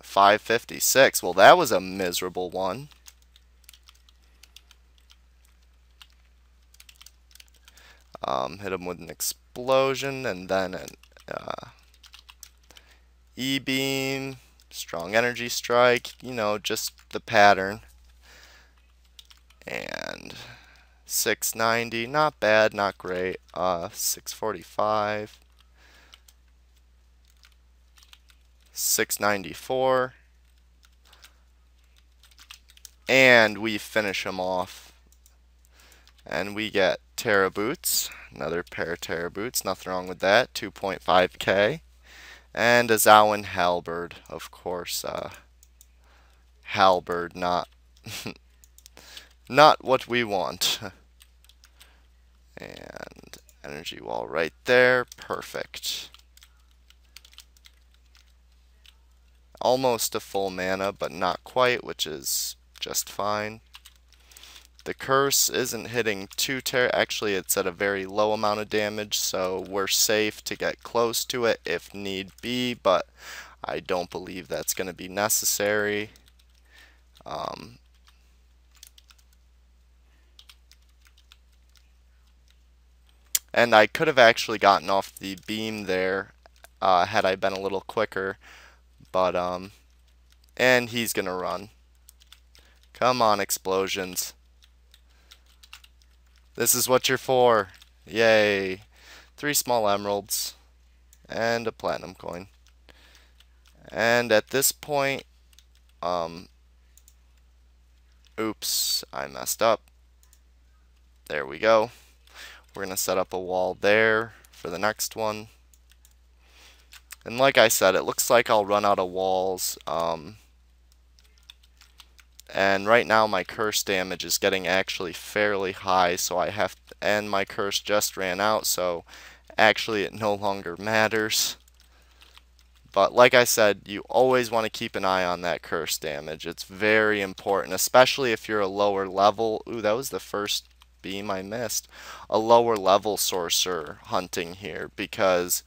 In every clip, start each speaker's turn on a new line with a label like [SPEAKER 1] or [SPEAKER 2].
[SPEAKER 1] 556. Well, that was a miserable one. Hit him with an explosion and then an E-beam, strong energy strike, you know, just the pattern. And 690, not bad, not great. 645, 694, and we finish him off. And we get Terra Boots, another pair of Terra Boots, nothing wrong with that, 2.5k. And a Zowan Halberd, of course. Halberd, not not what we want. And energy wall right there, perfect. Almost a full mana, but not quite, which is just fine. The curse isn't hitting too actually it's at a very low amount of damage, so we're safe to get close to it if need be, but I don't believe that's going to be necessary. And I could have actually gotten off the beam there had I been a little quicker, but and he's gonna run. Come on, explosions. This is what you're for. Yay. 3 small emeralds and a platinum coin. And at this point, oops, I messed up. There we go. We're going to set up a wall there for the next one. And like I said, it looks like I'll run out of walls. And right now my curse damage is getting actually fairly high, so I have to, and my curse just ran out, so actually it no longer matters. But like I said, you always want to keep an eye on that curse damage. It's very important, especially if you're a lower level. Ooh, that was the first beam I missed. A lower level sorcerer hunting here, because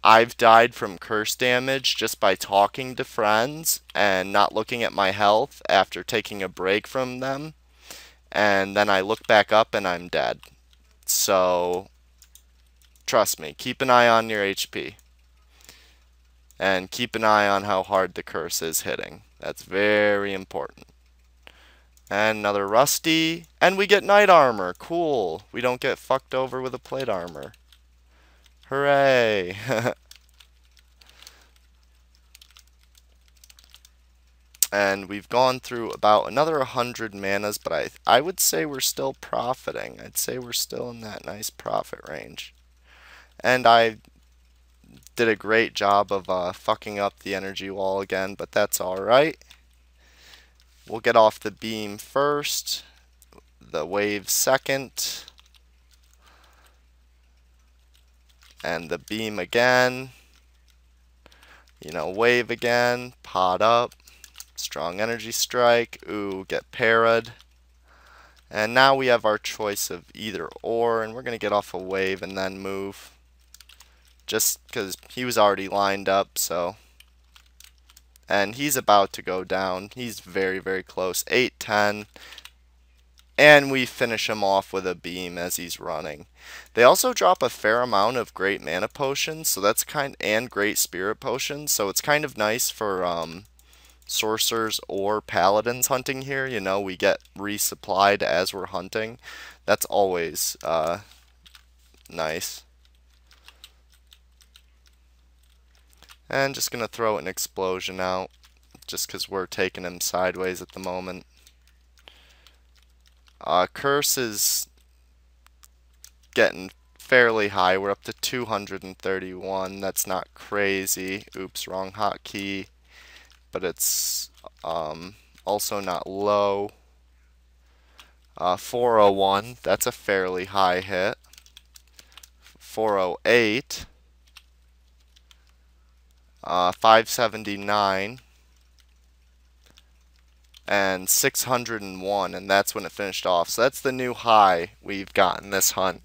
[SPEAKER 1] I've died from curse damage just by talking to friends and not looking at my health after taking a break from them. And then I look back up and I'm dead. So, trust me, keep an eye on your HP. And keep an eye on how hard the curse is hitting. That's very important. And another rusty. And we get knight armor. Cool. We don't get fucked over with a plate armor. Hooray. And we've gone through about another 100 manas, but I would say we're still profiting. I'd say we're still in that nice profit range. And I did a great job of fucking up the energy wall again, but that's alright. We'll get off the beam first, the wave second, and the beam again. You know, wave again, pot up, strong energy strike, ooh, get parried. And now we have our choice of either or, and we're going to get off a wave and then move. Just because he was already lined up, so. And he's about to go down. He's very, very close. 8-10. And we finish him off with a beam as he's running. They also drop a fair amount of great mana potions, so that's and great spirit potions, so it's kind of nice for sorcerers or paladins hunting here. You know, we get resupplied as we're hunting. That's always nice. And just gonna throw an explosion out, just because we're taking him sideways at the moment. Curse is getting fairly high. We're up to 231. That's not crazy. Oops, wrong hotkey. But it's also not low. 401. That's a fairly high hit. 408. 579. And 601, and that's when it finished off. So that's the new high we've gotten this hunt,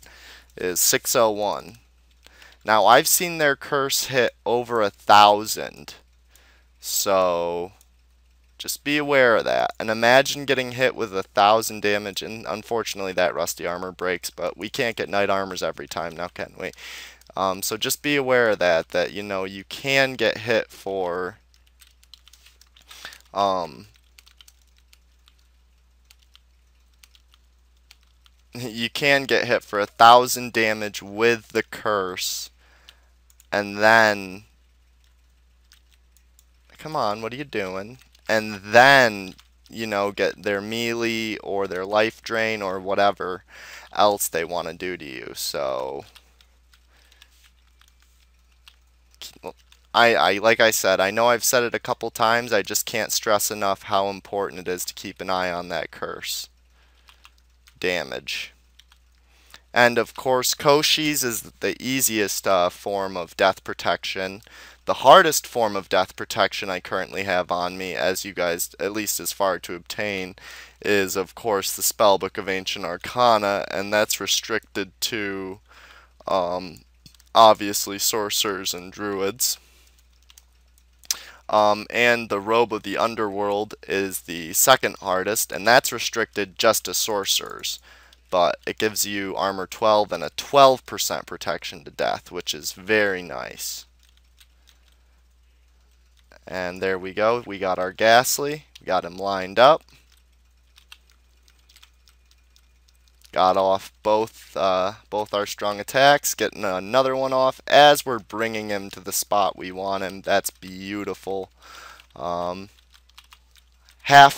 [SPEAKER 1] is 601. Now I've seen their curse hit over 1,000, so Just be aware of that. And imagine getting hit with 1,000 damage, and unfortunately that rusty armor breaks, but we can't get knight armors every time now, can we? So just be aware of that you know, you can get hit for you can get hit for 1,000 damage with the curse, and then come on, what are you doing? And then, you know, get their melee or their life drain or whatever else they want to do to you. So I like I said, I know I've said it a couple times, I just can't stress enough how important it is to keep an eye on that curse damage. And of course, Koshi's is the easiest form of death protection. The hardest form of death protection I currently have on me, as you guys, at least as far to obtain, is of course the Spellbook of Ancient Arcana, and that's restricted to obviously sorcerers and druids. And the Robe of the Underworld is the second hardest, and that's restricted just to sorcerers. But it gives you armor 12 and a 12% protection to death, which is very nice. And there we go. We got our Ghastly. We got him lined up. Got off both our strong attacks. Getting another one off as we're bringing him to the spot we want him. That's beautiful. Half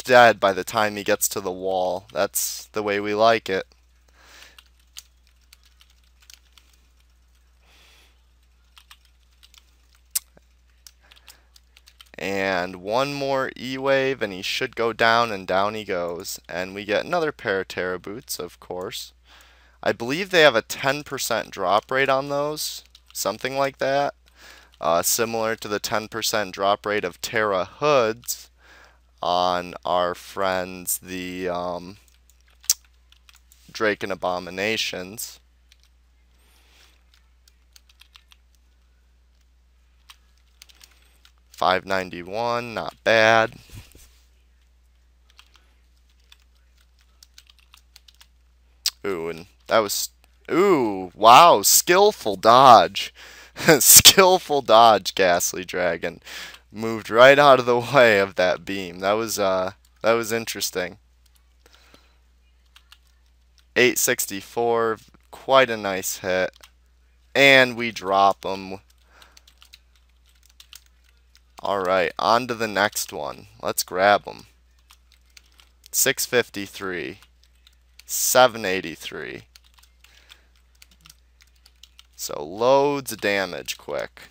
[SPEAKER 1] dead by the time he gets to the wall. That's the way we like it. And one more E-Wave and he should go down, and down he goes. And we get another pair of Terra Boots, of course. I believe they have a 10% drop rate on those. Something like that. Similar to the 10% drop rate of Terra Hoods on our friends, the Drake and Abominations. $5.91, not bad. Ooh, and that was, ooh, wow, skillful dodge. Skillful dodge, Ghastly Dragon. Moved right out of the way of that beam. That was interesting. 864, quite a nice hit. And we drop him. Alright, on to the next one. Let's grab him. 653. 783. So loads of damage quick.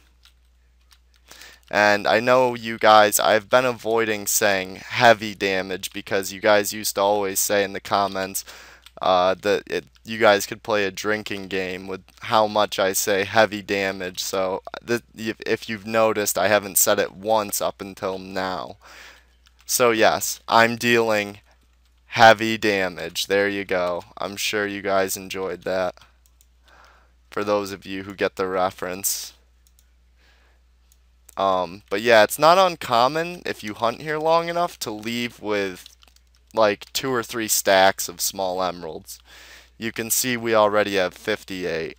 [SPEAKER 1] And I know you guys, I've been avoiding saying heavy damage because you guys used to always say in the comments that you guys could play a drinking game with how much I say heavy damage. So if you've noticed, I haven't said it once up until now. So yes, I'm dealing heavy damage. There you go. I'm sure you guys enjoyed that. For those of you who get the reference. But yeah, it's not uncommon if you hunt here long enough to leave with like 2 or 3 stacks of small emeralds. You can see we already have 58.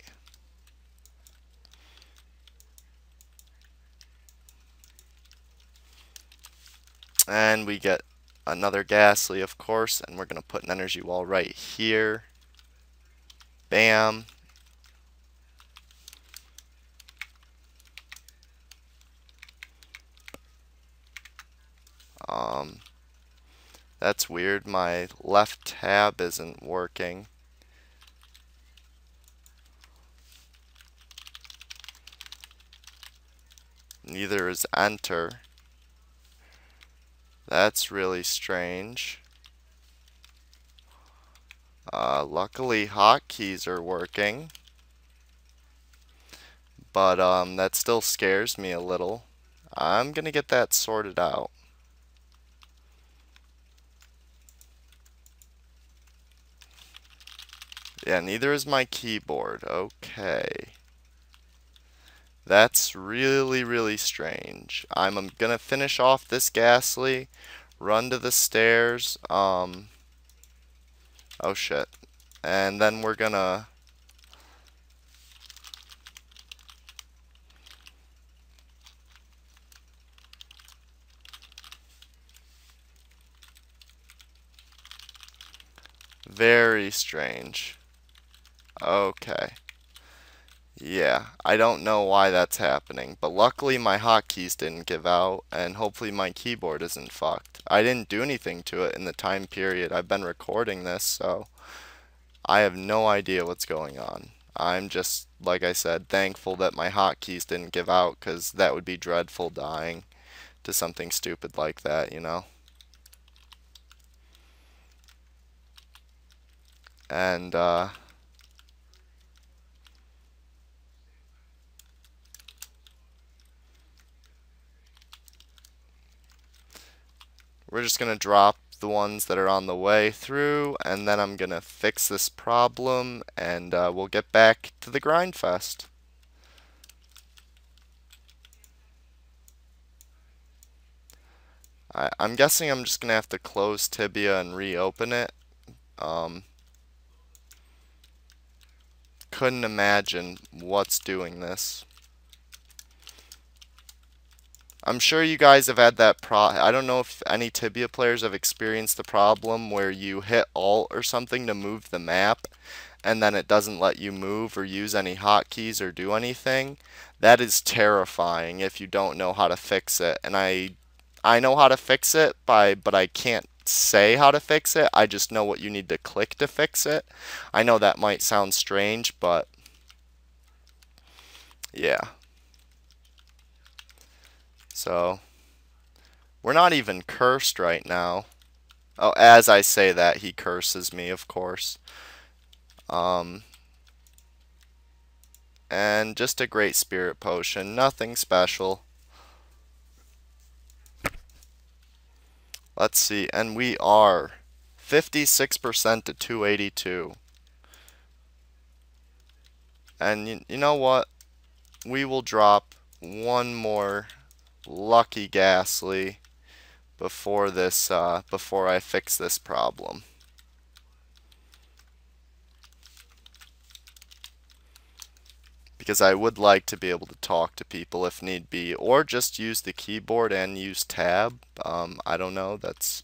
[SPEAKER 1] And we get another Ghastly, of course, and we're going to put an energy wall right here. Bam. That's weird. My left tab isn't working. Neither is enter. That's really strange. Luckily hotkeys are working. But that still scares me a little. I'm gonna get that sorted out. Yeah, neither is my keyboard. Okay. That's really, really strange. I'm gonna finish off this Ghastly, run to the stairs. Oh shit. And then we're gonna very strange. Okay. Yeah, I don't know why that's happening, but luckily my hotkeys didn't give out, and hopefully my keyboard isn't fucked. I didn't do anything to it in the time period I've been recording this, so I have no idea what's going on. I'm just, like I said, thankful that my hotkeys didn't give out, because that would be dreadful dying to something stupid like that, you know? And, we're just gonna drop the ones that are on the way through, and then I'm gonna fix this problem, and we'll get back to the Grindfest. I'm guessing I'm just gonna have to close Tibia and reopen it. Um, couldn't imagine what's doing this. I'm sure you guys have had that I don't know if any Tibia players have experienced the problem where you hit Alt or something to move the map, and then it doesn't let you move or use any hotkeys or do anything. That is terrifying if you don't know how to fix it. And I know how to fix it but I can't say how to fix it. I just know what you need to click to fix it. I know that might sound strange, but yeah. So, we're not even cursed right now. Oh, as I say that, he curses me, of course. And just a great spirit potion, nothing special. Let's see, and we are 56% to 282. And you know what? We will drop one more lucky Ghastly before this before I fix this problem. Because I would like to be able to talk to people if need be, or just use the keyboard and use tab. I don't know, that's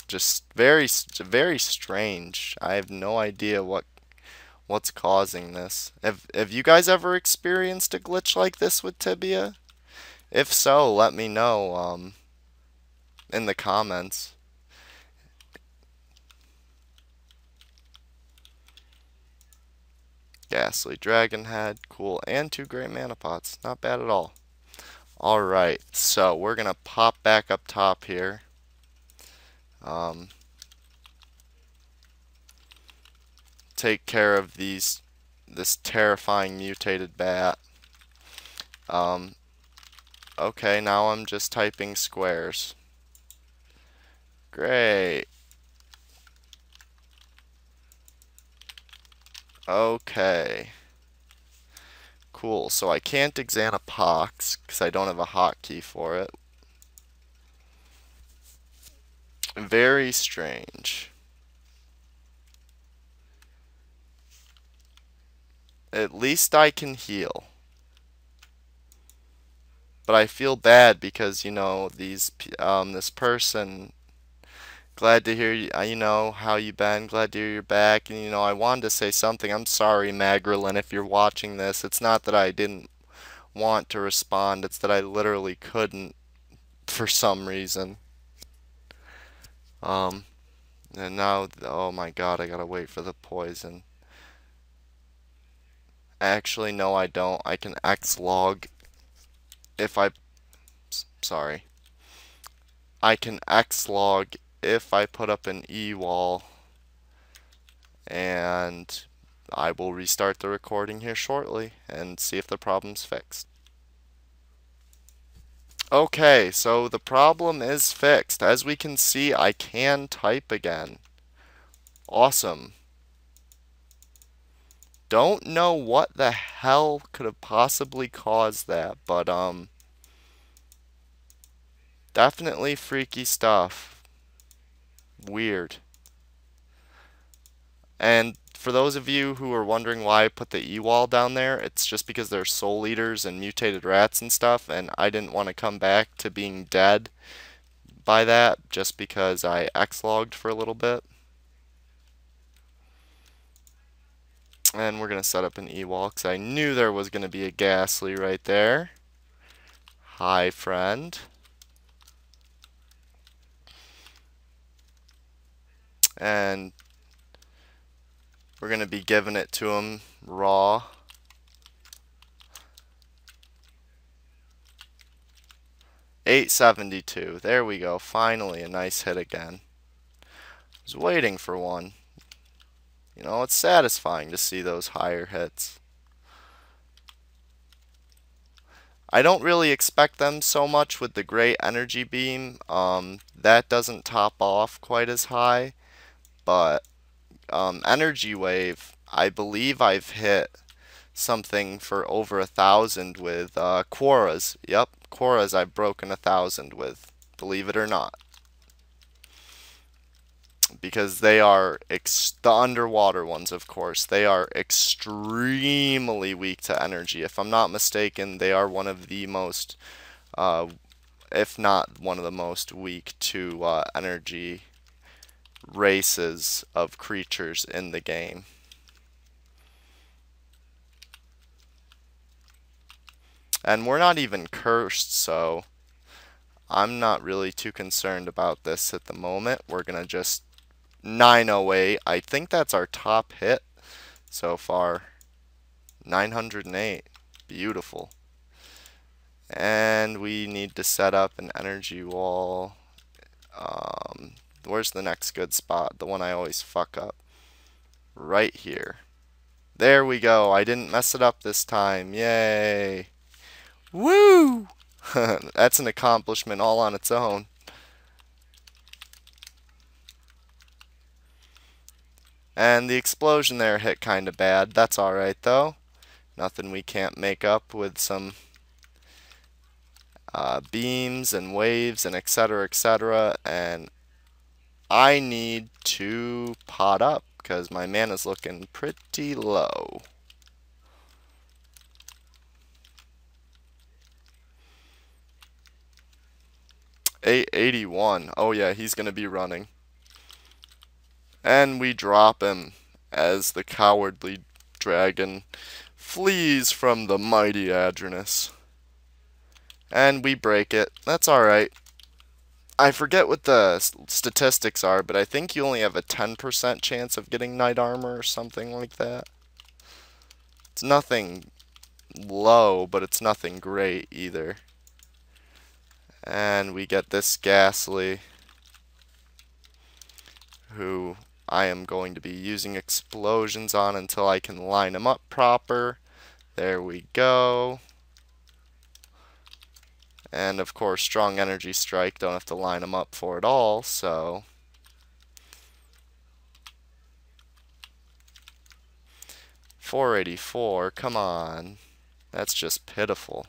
[SPEAKER 1] just very strange. I have no idea what's causing this. Have you guys ever experienced a glitch like this with Tibia? If so, let me know in the comments. Ghastly Dragon head, cool, and 2 great mana pots. Not bad at all. Alright, so we're gonna pop back up top here. Take care of this terrifying mutated bat. Okay, now I'm just typing squares. Great. Okay. Cool, so I can't Xanapox because I don't have a hotkey for it. Very strange. At least I can heal. But I feel bad because, you know, this person, glad to hear you, you know, how you been, glad to hear you're back, and, you know, I wanted to say something. I'm sorry, Magrilyn, if you're watching this. It's not that I didn't want to respond, it's that I literally couldn't for some reason. And now, oh my god, I gotta wait for the poison. Actually, no, I don't. I can X-log if sorry. I can X-log if I put up an E-wall, and I will restart the recording here shortly and see if the problem's fixed. Okay, so the problem is fixed. As we can see, I can type again. Awesome. Don't know what the hell could have possibly caused that, but Definitely freaky stuff. Weird. And for those of you who are wondering why I put the E-wall down there, it's just because they're soul eaters and mutated rats and stuff, and I didn't want to come back to being dead by that just because I X-logged for a little bit. And we're going to set up an E-wall because I knew there was going to be a Ghastly right there. Hi, friend. And we're going to be giving it to him raw. $872. There we go. Finally, a nice hit again. I was waiting for one. You know, it's satisfying to see those higher hits. I don't really expect them so much with the great energy beam. That doesn't top off quite as high, but energy wave, I believe I've hit something for over 1,000 with Quoras. Yep, Quoras I've broken 1,000 with, believe it or not. Because they are, the underwater ones of course, they are extremely weak to energy. If I'm not mistaken, they are one of the most, if not one of the most weak to energy races of creatures in the game. And we're not even cursed, so I'm not really too concerned about this at the moment. We're gonna just 908. I think that's our top hit so far. 908. Beautiful. And we need to set up an energy wall. Where's the next good spot? The one I always fuck up. Right here. There we go. I didn't mess it up this time. Yay. Woo! That's an accomplishment all on its own. And the explosion there hit kind of bad. That's alright though. Nothing we can't make up with some beams and waves and etc. etc. And I need to pot up because my mana's looking pretty low. $881. Oh yeah, he's gonna be running. And we drop him as the cowardly dragon flees from the mighty Adronus. And we break it. That's alright. I forget what the statistics are, but I think you only have a 10% chance of getting knight armor or something like that. It's nothing low, but it's nothing great either. And we get this Ghastly, who I am going to be using explosions on until I can line him up proper. There we go. And of course, strong energy strike, don't have to line them up for it all, so. $484, come on. That's just pitiful.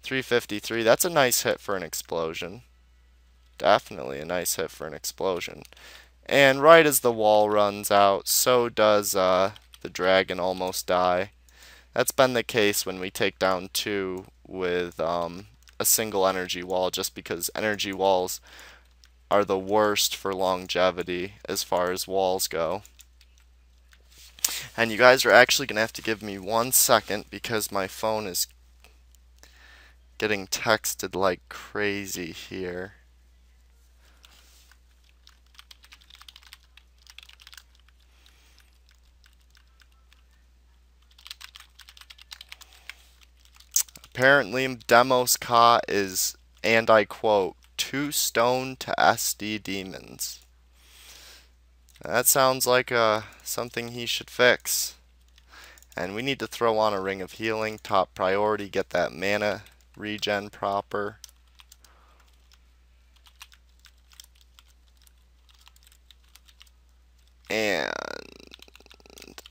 [SPEAKER 1] $353, that's a nice hit for an explosion. Definitely a nice hit for an explosion. And right as the wall runs out, so does the dragon almost die. That's been the case when we take down two with a single energy wall, just because energy walls are the worst for longevity as far as walls go. And you guys are actually going to have to give me 1 second because my phone is getting texted like crazy here. Apparently, Demos Ka is, and I quote, 2 stone to SD demons. That sounds like something he should fix. And we need to throw on a Ring of Healing, top priority, get that mana regen proper. And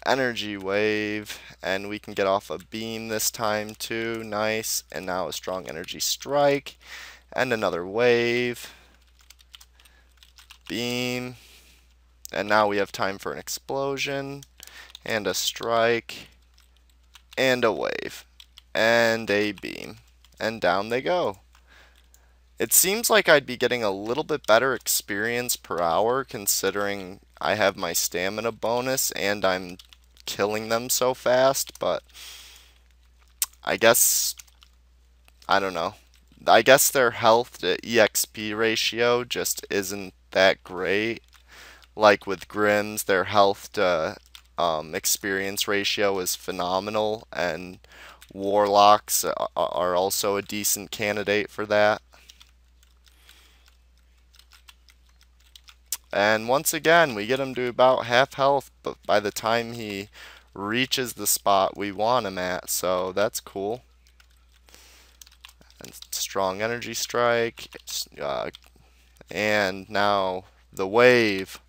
[SPEAKER 1] energy wave, and we can get off a beam this time too. Nice. And now a strong energy strike, and another wave, beam, and now we have time for an explosion, and a strike, and a wave, and a beam, and down they go. It seems like I'd be getting a little bit better experience per hour considering I have my stamina bonus and I'm killing them so fast, but I guess, I don't know. I guess their health to EXP ratio just isn't that great. Like with Grims, their health to experience ratio is phenomenal, and Warlocks are also a decent candidate for that. And once again, we get him to about half health, but by the time he reaches the spot we want him at, so that's cool. And strong energy strike, and now the wave,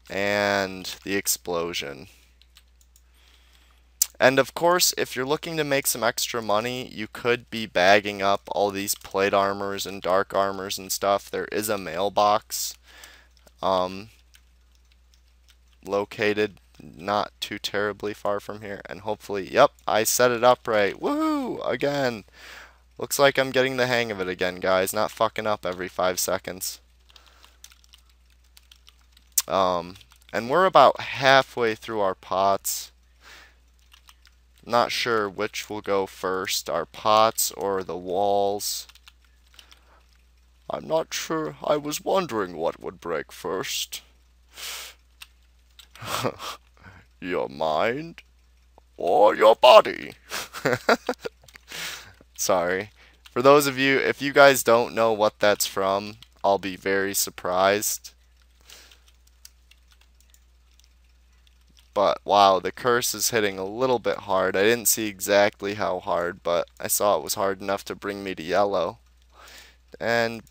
[SPEAKER 1] and the explosion. And of course, if you're looking to make some extra money, you could be bagging up all these plate armors and dark armors and stuff. There is a mailbox located not too terribly far from here, and hopefully, yep, I set it up right. Woohoo! Again. Looks like I'm getting the hang of it again, guys. Not fucking up every 5 seconds. And we're about halfway through our pots. Not sure which will go first, our pots or the walls. I'm not sure. I was wondering what would break first. Your mind or your body? Sorry. For those of you, if you guys don't know what that's from, I'll be very surprised. But wow, the curse is hitting a little bit hard. I didn't see exactly how hard, but I saw it was hard enough to bring me to yellow. And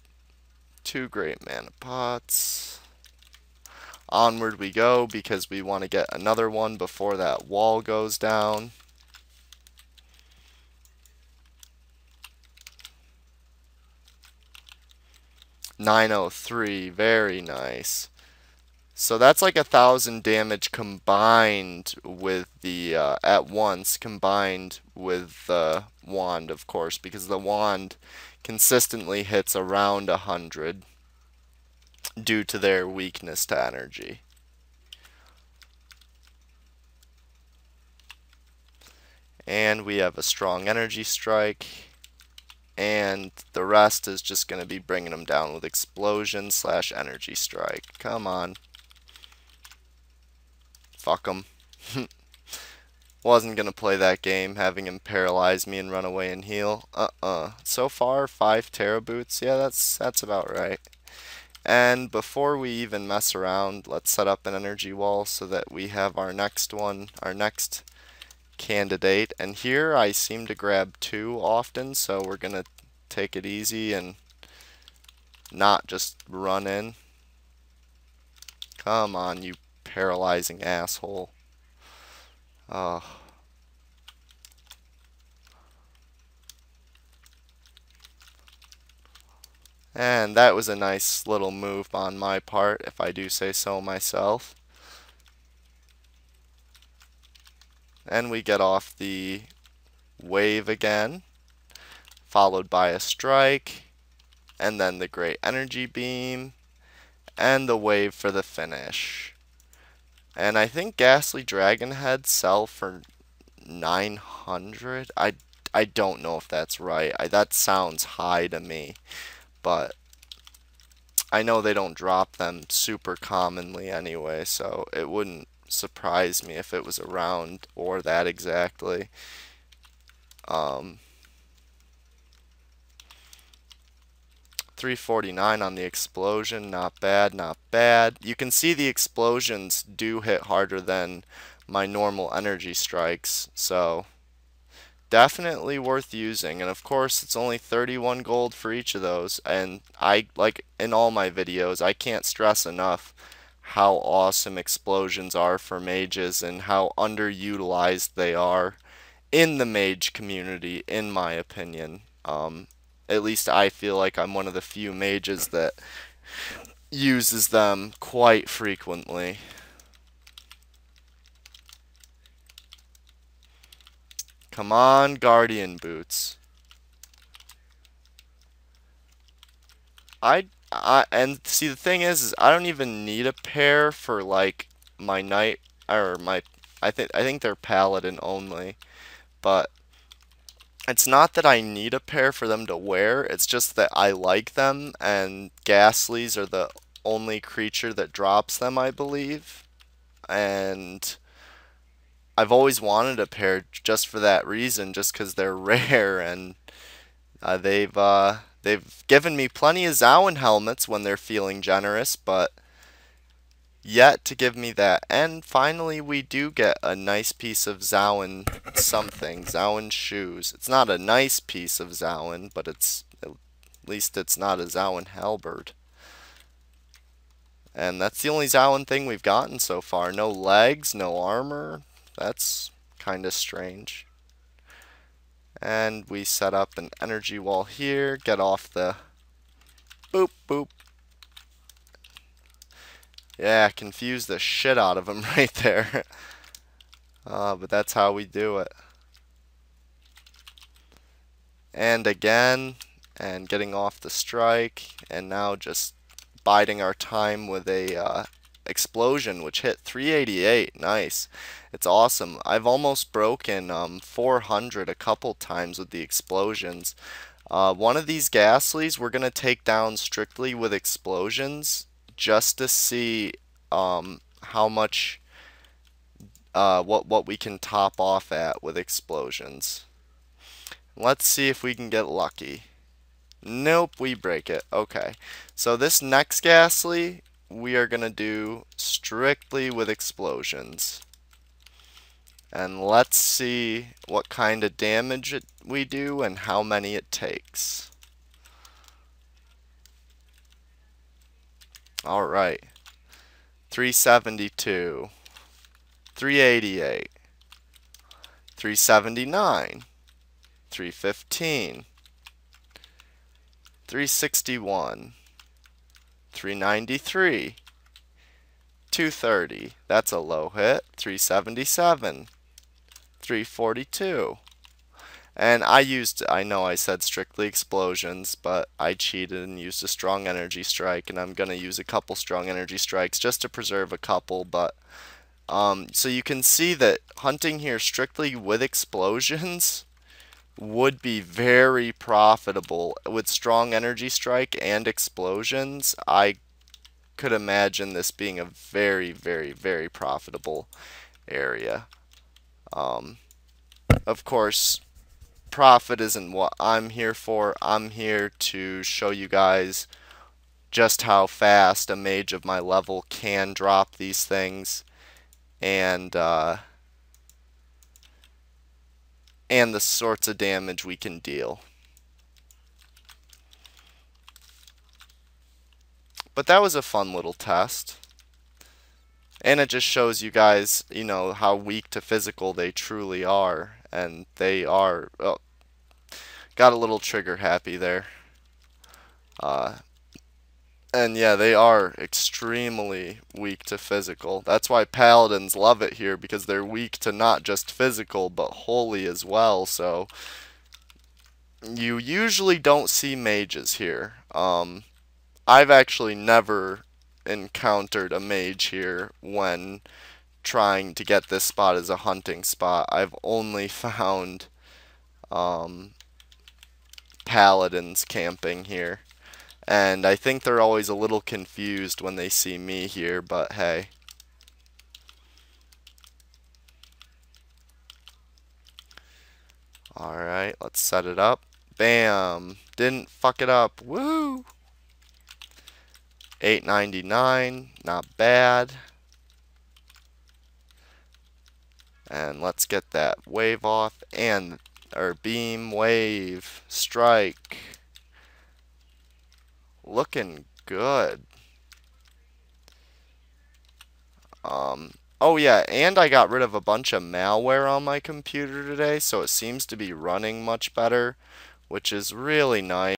[SPEAKER 1] 2 great mana pots. Onward we go because we want to get another one before that wall goes down. $903, very nice. So that's like 1,000 damage combined with the, at once, combined with the wand, of course, because the wand consistently hits around 100 due to their weakness to energy. And we have a strong energy strike, and the rest is just going to be bringing them down with explosion / energy strike. Come on. Fuck him. Wasn't gonna play that game, having him paralyze me and run away and heal. So far, 5 Terra Boots. Yeah, that's about right. And before we even mess around, let's set up an energy wall so that we have our next one, our next candidate. And here I seem to grab 2 often, so we're gonna take it easy and not just run in. Come on, you paralyzing asshole. And that was a nice little move on my part, if I do say so myself. And we get off the wave again, followed by a strike, and then the great energy beam, and the wave for the finish. And I think Ghastly Dragon heads sell for 900. I don't know if that's right. That sounds high to me, but I know they don't drop them super commonly anyway, so it wouldn't surprise me if it was around or that exactly. 349 on the explosion, not bad, not bad. You can see the explosions do hit harder than my normal energy strikes, so definitely worth using. And of course, it's only 31 gold for each of those, and I, like in all my videos, I can't stress enough how awesome explosions are for mages and how underutilized they are in the mage community, in my opinion. At least I feel like I'm one of the few mages that uses them quite frequently. Come on, Guardian Boots. And see, the thing is I don't even need a pair for like my knight or my I think they're paladin only, but it's not that I need a pair for them to wear, it's just that I like them, and Ghastlies are the only creature that drops them, I believe. And I've always wanted a pair just for that reason, just because they're rare, and they've given me plenty of Zowan helmets when they're feeling generous, but yet to give me that. And finally we do get a nice piece of Zowan something, Zowan shoes. It's not a nice piece of Zowan, but at least it's not a Zowan halberd. And that's the only Zowan thing we've gotten so far. No legs, no armor. That's kind of strange. And we set up an energy wall here, get off the boop boop. Yeah, confuse the shit out of him right there. But that's how we do it. And again, and getting off the strike, and now just biding our time with a explosion, which hit 388. Nice. It's awesome. I've almost broken 400 a couple times with the explosions. One of these Ghastlies we're going to take down strictly with explosions, just to see how much what we can top off at with explosions. Let's see if we can get lucky. Nope, we break it. Okay, so this next Ghastly we are gonna do strictly with explosions, and let's see what kind of damage we do and how many it takes. Alright, 372, 388, 379, 315, 361, 393, 230, that's a low hit, 377, 342. And I know I said strictly explosions, but I cheated and used a strong energy strike, and I'm gonna use a couple strong energy strikes just to preserve a couple. But so you can see that hunting here strictly with explosions would be very profitable. With strong energy strike and explosions, I could imagine this being a very, very, very profitable area. Of course, profit isn't what I'm here for. I'm here to show you guys just how fast a mage of my level can drop these things, and the sorts of damage we can deal. But that was a fun little test. And it just shows you guys, you know, how weak to physical they truly are. And they are... Oh, got a little trigger happy there. And yeah, they are extremely weak to physical. That's why paladins love it here, because they're weak to not just physical, but holy as well. So you usually don't see mages here. I've actually never encountered a mage here when trying to get this spot as a hunting spot. I've only found paladins camping here. And I think they're always a little confused when they see me here, but hey. Alright, let's set it up. Bam! Didn't fuck it up. Woo! 899, not bad. And let's get that wave off, and our beam, wave, strike. Looking good. Oh yeah, and I got rid of a bunch of malware on my computer today, so it seems to be running much better, which is really nice.